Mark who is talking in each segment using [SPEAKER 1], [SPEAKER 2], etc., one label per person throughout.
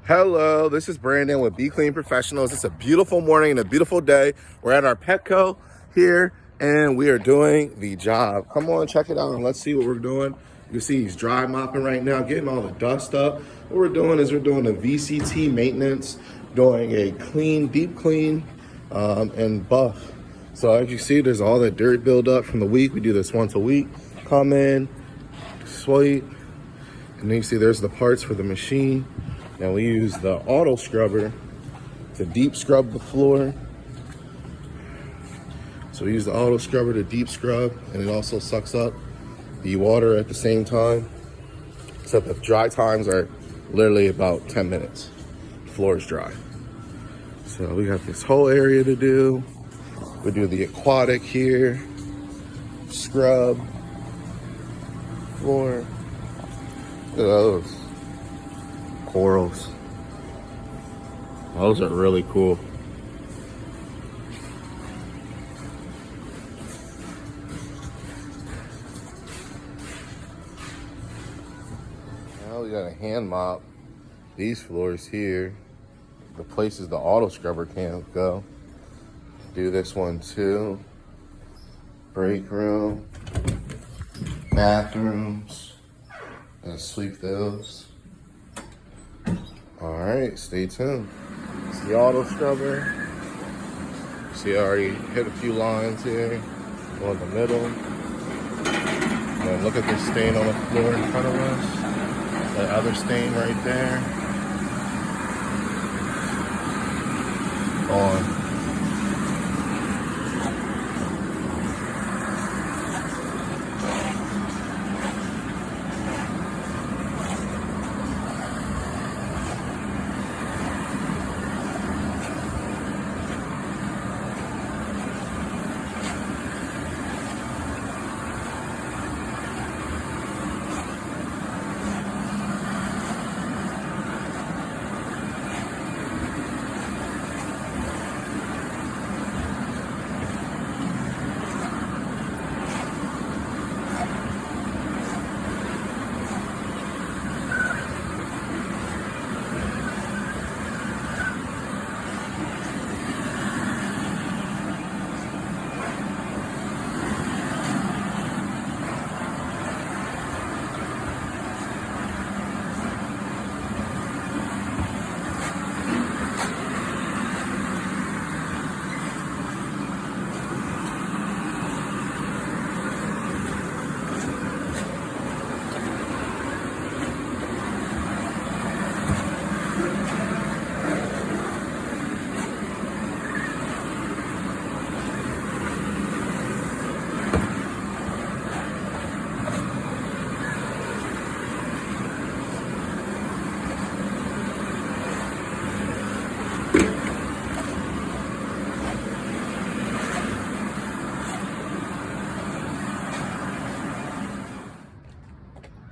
[SPEAKER 1] Hello, this is Brandon with Be Clean Professionals. It's a beautiful morning and a beautiful day. We're at our Petco here and we are doing the job. Come on, check it out and let's see what we're doing. You can see he's dry mopping right now, getting all the dust up. What we're doing is we're doing a VCT maintenance, doing a clean, deep clean, and buff. So as you see, there's all that dirt buildup from the week. We do this once a week. Come in, sweep, and then you see there's the parts for the machine. Now we use the auto scrubber to deep scrub the floor. So we use the auto scrubber to deep scrub, and it also sucks up the water at the same time. Except the dry times are literally about 10 minutes. The floor is dry. So we got this whole area to do. We do the aquatic here, scrub, floor. Look at those corals. Those are really cool. Now we got a hand mop these floors here, the places the auto scrubber can't go. Do this one too. Break room, bathrooms, and sweep those. All right, stay tuned. It's the auto scrubber. See, I already hit a few lines here. Go in the middle. And look at this stain on the floor in front of us. That other stain right there. On.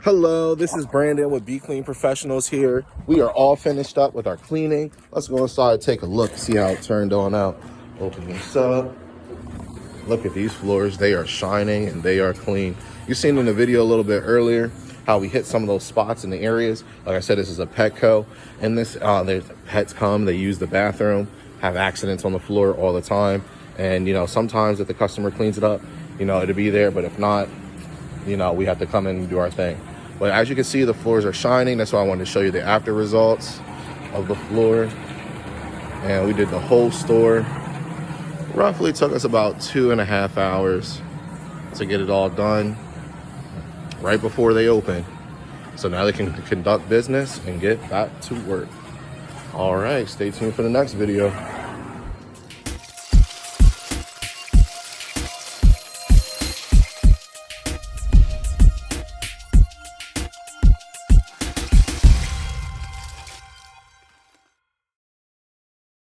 [SPEAKER 1] Hello, this is Brandon with Be Clean Professionals here. We are all finished up with our cleaning. Let's go inside and take a look, see how it turned on out. Open this up. Look at these floors. They are shining and they are clean. You've seen in the video a little bit earlier how we hit some of those spots in the areas. Like I said, this is a Petco. And this, there's pets come, they use the bathroom, have accidents on the floor all the time. And, you know, sometimes if the customer cleans it up, you know, it'll be there. But if not, you know, we have to come in and do our thing. But as you can see, the floors are shining. That's why I wanted to show you the after results of the floor. And we did the whole store. Roughly took us about 2.5 hours to get it all done right before they open. So now they can conduct business and get back to work. All right, stay tuned for the next video.